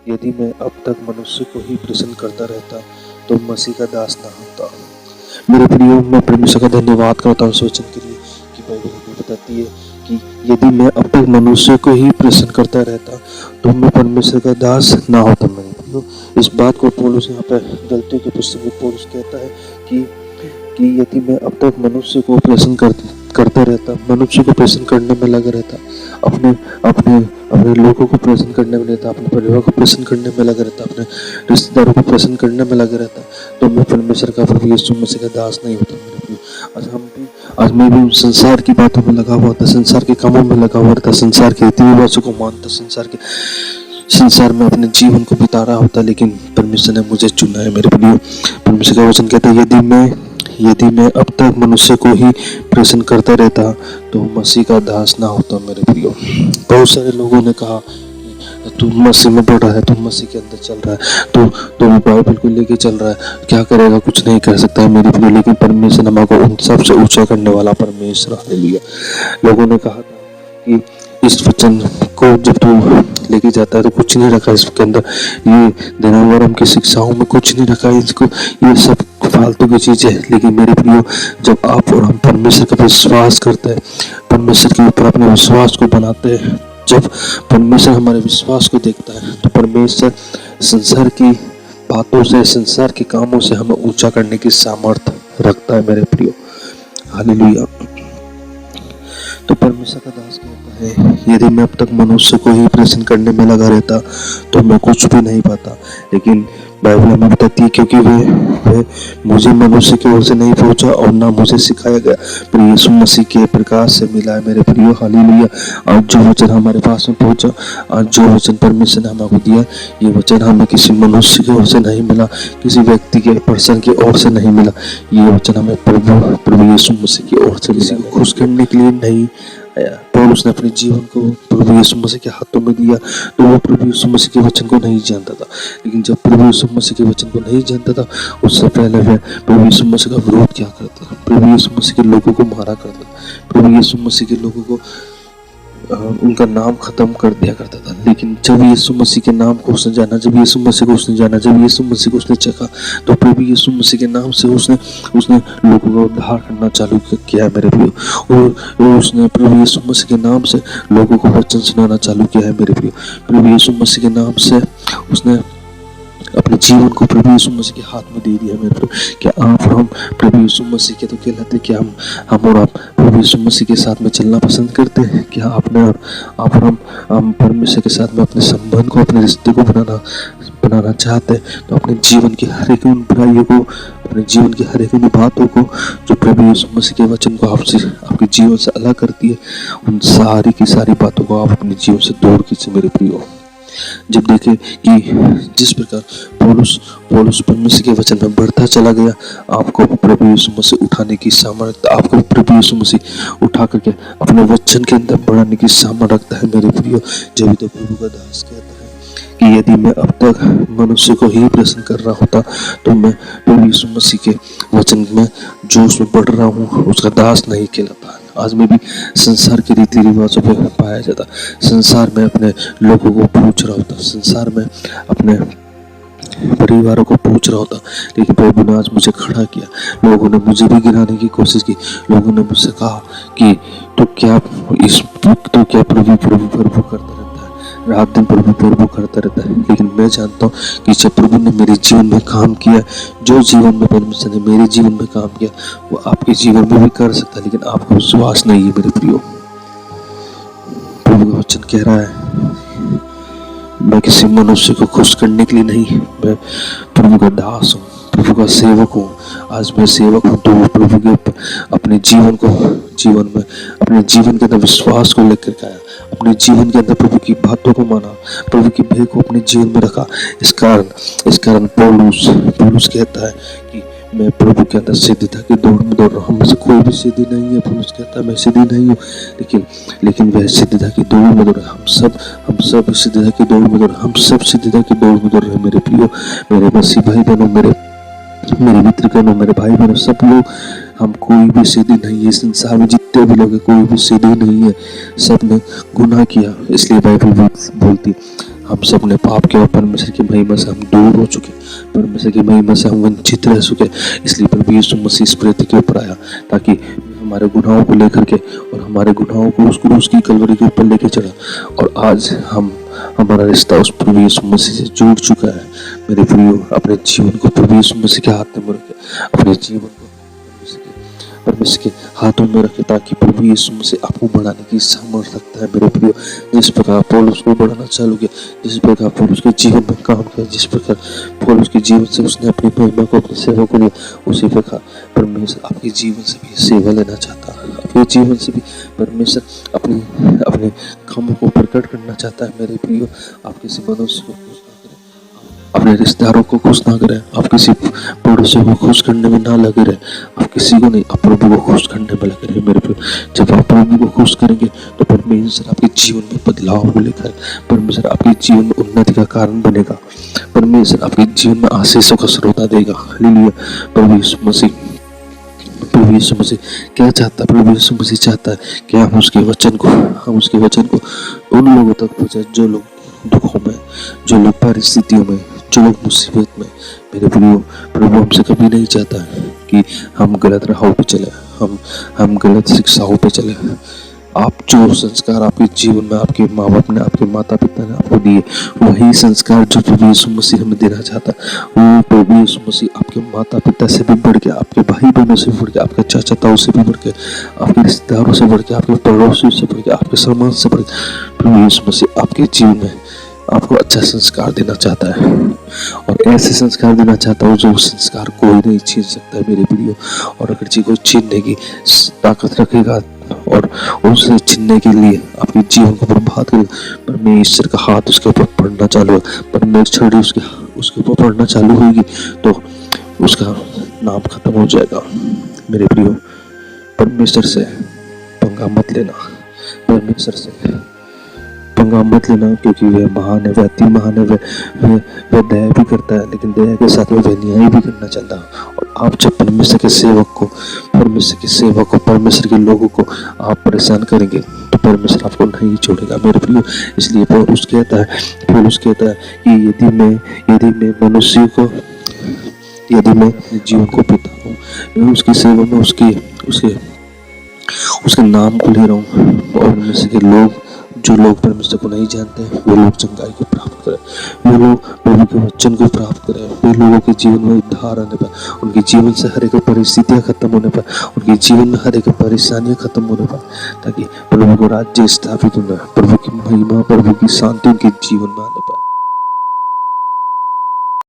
यदि मैं अब तक मनुष्य को ही प्रसन्न करता रहता तो मसीह का दास ना होता। मेरे प्रियो, मैं परमेश्वर का धन्यवाद करता हूँ इस वचन के लिए कि बाइबल हमें बताती है कि यदि मैं अब तक मनुष्य को ही प्रसन्न करता रहता तो मैं परमेश्वर का दास ना होता। मेरे प्रियो, इस बात को पौलुस यहाँ पर गलतियों की पुस्तक में पौलुस कहता है कि यदि मैं अब तक मनुष्य को प्रसन्न करता रहता, मनुष्य को प्रसन्न करने में लगा रहता, अपने अपने अपने लोगों को प्रसन्न करने में रहता, अपने परिवार को प्रसन्न करने में लगा रहता, अपने रिश्तेदारों को प्रसन्न करने में लगा रहता, तो मैं परमेश्वर का प्रभु यीशु मसीह का दास नहीं होता। मेरे प्रियो, आज मैं भी संसार की बातों में लगा हुआ था, संसार के कामों में लगा हुआ था, संसार के रीति रिवाजों को मानता, संसार में अपने जीवन को बिता रहा होता, लेकिन परमेश्वर ने मुझे चुना है। मेरे प्रियो, परमेश्वर का वचन कहता है यदि मैं अब तक मनुष्य को ही प्रसन्न करता रहता तो मसीह का दास ना होता। मेरे प्रियो, बहुत सारे लोगों ने कहा तू मसीह में बढ़ रहा है, तू मसीह के अंदर चल रहा है, तो बाइबल को लेके चल रहा है, क्या करेगा, कुछ नहीं कर सकता है। मेरे प्रियो, लेकिन परमेश्वर हमको उन सबसे ऊंचा करने वाला परमेश्वर, हालेलुया। लोगों ने कहा था कि इस वचन को जब तू लेके जाता है तो कुछ नहीं रखा इसके अंदर, ये दिनवरम की शिक्षाओं में कुछ नहीं रखा, इसको ये सब फालतू की चीज है। लेकिन मेरे प्रियो, जब आप और हम परमेश्वर का विश्वास करते हैं, परमेश्वर के ऊपर अपने विश्वास को बनाते हैं, जब परमेश्वर हमारे विश्वास को देखता है तो परमेश्वर संसार की बातों से, संसार के कामों से हमें ऊंचा करने की सामर्थ्य रखता है। मेरे प्रियो, हालेलुया। तो परमेश्वर का दास कहता है यदि मैं अब तक मनुष्य को ही प्रसन्न करने में लगा रहता तो मैं कुछ भी नहीं पाता। लेकिन बाइबल हमें बताती है क्योंकि वे मुझे मनुष्य की ओर से नहीं पहुंचा और ना मुझे सिखाया गया, पर यीशु मसीह के प्रकाश से मिला है। मेरे प्रियो, हालेलुया। आज जो वचन हमारे पास में पहुंचा, आज जो वचन परमेश्वर ने हमको दिया, ये वचन हमें किसी मनुष्य की ओर से नहीं मिला, किसी व्यक्ति के पर्सन की ओर से नहीं मिला। ये वचन हमें प्रभु यीशु मसीह की ओर से, किसी को खुश करने के लिए नहीं आया। पौलुस ने अपने जीवन को प्रभु यीशु मसीह के हाथों में दिया, तो वो प्रभु यीशु मसीह के वचन को नहीं जानता था। लेकिन जब प्रभु यीशु मसीह के वचन को नहीं जानता था, उससे पहले वह प्रभु यीशु मसीह का विरोध क्या करता था, प्रभु यीशु मसीह के लोगों को मारा करता था, प्रभु यीशु मसीह के लोगों को उनका नाम खत्म कर दिया करता था। लेकिन जब यीशु मसीह के नाम को उसने जाना, जब यीशु मसीह को उसने जाना, जब यीशु मसीह को उसने चखा, तो प्रभु यीशु मसीह के नाम से उसने लोगों का उद्धार करना चालू किया है। मेरे प्रियो, और उसने प्रभु यीशु मसीह के नाम से लोगों को वचन सुनाना चालू किया है। मेरे प्रियो, प्रभु यीशु मसीह के नाम से उसने अपने जीवन को प्रभु यीशु मसीह के हाथ में दे दिया। मेरे प्रियो, क्या आप और हम प्रभु यीशु मसीह के तो कहलाते, क्या हम और आप प्रभु यीशु मसीह के साथ में चलना पसंद करते हैं? क्या आप और हम परमेश्वर के साथ में अपने संबंध को, अपने रिश्ते को बनाना चाहते हैं? तो अपने जीवन की हर एक उन बुराइयों को, अपने जीवन की हर एक उन बातों को जो प्रभु यीशु मसीह के वचन को आपके जीवन से अलग करती है, उन सारी की सारी बातों को आप अपने जीवन से दूर कीजिए। मेरे प्रियो, जब देखे कि जिस प्रकार पौलुस परमेश्वर के वचन में बढ़ता चला गया, आपको प्रभु यीशु मसीह उठाने की सामर्थ्य, आपको प्रभु यीशु मसीह उठा करके अपने वचन के अंदर बढ़ाने की सामर्थ्य रखता है। मेरे प्रियो, जब तो प्रभु का दास कहता है कि यदि मैं अब तक मनुष्य को ही प्रसन्न कर रहा होता तो मैं प्रभु यीशु मसीह के वचन में जो उसमें बढ़ रहा हूँ उसका दास नहीं कहलाता। आज में भी संसार के रीति रिवाजों पे पाया जाता, संसार में अपने लोगों को पूछ रहा होता, संसार में अपने परिवारों को पूछ रहा होता। लेकिन प्रभु ने आज मुझे खड़ा किया। लोगों ने मुझे भी गिराने की कोशिश की, लोगों ने मुझसे कहा कि तू क्या प्रभु करता रहता है, रात दिन प्रभु करता रहता है। लेकिन मैं जानता हूँ कि जब प्रभु ने मेरे जीवन में काम किया, जो जीवन में परमेश्वर ने मेरे जीवन में काम किया, वो आपके जीवन में भी कर सकता है, लेकिन आपको विश्वास नहीं है। मेरे प्रियो, प्रभु का वचन कह रहा है मैं किसी मनुष्य को खुश करने के लिए नहीं, मैं प्रभु का दास हूँ, प्रभु का सेवक हूँ। आज मैं सेवक हूँ, तो प्रभु के अपने जीवन में अपने जीवन के अंदर विश्वास को लेकर के आया, अपने जीवन के अंदर प्रभु की बातों को माना, प्रभु की भय को अपने जीवन में रखा। इस कारण पौलुस कहता है कि मैं प्रभु के अंदर सिद्धता की दौड़ में दौड़ रहा हूँ। मुझसे कोई भी सिद्धि नहीं है। पौलुस कहता है मैं सिद्धि नहीं हूँ, लेकिन वह सिद्धता की दौड़ में दौड़, हम सब सिद्धता की दौड़ में दौड़, हम सब सिद्धता की दौड़ में दौड़ रहे हैं। मेरे प्रियो, मेरे मसीह भाई बहनों, मेरे मित्रगणों, मेरे भाई बहनों, सब लोग, हम कोई भी सिद्धि नहीं है। संसार में जितने भी लोग हैं, कोई भी सिद्धि नहीं है, सब ने गुनाह किया। इसलिए बाइबल बोलती हम सब अपने पाप के और परमेश्वर की महिमा से हम दूर हो चुके, परमेश्वर की महिमा से हम वंचित रह चुके। इसलिए प्रभु यीशु मसीह इस पृथ्वी के ऊपर आया ताकि हमारे गुनाहों को लेकर के और हमारे गुनाहों को उस क्रूस की कलवरी के ऊपर लेके चला। और आज हमारा रिश्ता उस प्रभु यीशु मसीह से जुड़ चुका है। मेरे प्रियो, अपने जीवन को प्रभु यीशु मसीह के हाथ में रखे, अपने जीवन को परमेश्वर के हाथों में रखे, ताकि प्रभु यीशु मसीह आपको बढ़ाने की सामर्थ रखता है। मेरे प्रियो, जिस प्रकार पौलुस को बढ़ाना चालू किया, जिस प्रकार पौलुस के जीवन में काम किया, जिस प्रकार पौलुस के जीवन से उसने अपनी महिमा को, अपनी सेवा को लिया, उसी प्रकार परमेश्वर आपके जीवन से भी सेवा लेना चाहता है। आपके जीवन से भी परमेश्वर अपने कामों को प्रकट करना चाहता है। मेरे प्रियो, आप किसी मनुष्य को खुश ना करें, अपने रिश्तेदारों को खुश ना करें, आप किसी पड़ोसी को खुश करने में ना लगे रहे, आप किसी को नहीं, आप प्रभु को खुश करने में लगे रहे। मेरे प्रियो, जब आप प्रभु को खुश करेंगे तो परमेश्वर आपके जीवन में बदलाव को लेकर, परमेश्वर आपके जीवन में उन्नति का कारण बनेगा, परमेश्वर आपके जीवन में आशीषों का स्रोत देगा। हालेलुया। प्रभु यीशु मसीह क्या चाहता है? प्रभु यीशु मसीह चाहता है कि हम उसके वचन को उन लोगों तक पहुंचाए जो लोग दुखों में, जो लोग परिस्थितियों में, जो लोग मुसीबत में। मेरे प्रियो, प्रभु हमसे कभी नहीं चाहता है कि हम गलत राहों पे चले, हम गलत शिक्षाओं पे चले। आप जो संस्कार आपके जीवन में आपके माँ बाप ने, आपके माता पिता ने आपको दिए, वही संस्कार जो प्रभु यीशु मसीह हमें देना चाहता है। वो प्रभु यीशु मसीह आपके माता पिता से भी बढ़ के, आपके भाई बहनों से बढ़ के, आपके चाचा ताऊ से भी बढ़ के, आपके रिश्तेदारों से बढ़ के, आपके पड़ोसियों से बढ़ के, आपके समाज से बढ़ के, प्रभु यीशु मसीह आपके जीवन में आपको अच्छा संस्कार देना चाहता है। और ऐसे संस्कार देना चाहता हूँ जो संस्कार कोई नहीं छीन सकता है। मेरे प्रियो, और अगर जी को छीनने की ताकत रखेगा और उसे छीनने के लिए अपने जीवन को बर्बाद करेगा, परमेश्वर का हाथ उसके ऊपर पड़ना चालू है, परमेश्वर उसके ऊपर पड़ना चालू होगी तो उसका नाम खत्म हो जाएगा। मेरे प्रियो, परमेश्वर से पंगा मत लेना, परमेश्वर से पंगा मत लेना, क्योंकि वह महान है, वह अति महान है, वह दया भी करता है, लेकिन दया के साथ वह न्याय भी करना चाहता है। और आप जब परमेश्वर के सेवक को, परमेश्वर के लोगों को आप परेशान करेंगे तो परमेश्वर आपको नहीं छोड़ेगा। मेरे प्रियो, इसलिए पौलुस कहता है कि यदि मैं अपने जीवन को पीता हूँ, मैं उसकी सेवा में उसके नाम को ले रहा हूँ। और परमेश्वर के लोग, जो लोग परमेश्वर को नहीं जानते, वे लोग चंगाई को प्राप्त करें, वे लोग प्रभु के वचन को प्राप्त करें, वे लोगों के जीवन में उद्धार आने पर, उनके जीवन से हर एक परिस्थितियां खत्म होने पर, उनके जीवन में हर एक परेशानियां खत्म होने पर, ताकि प्रभु को राज्य स्थापित होना, प्रभु की महिमा, प्रभु की शांति उनके जीवन में आने पर।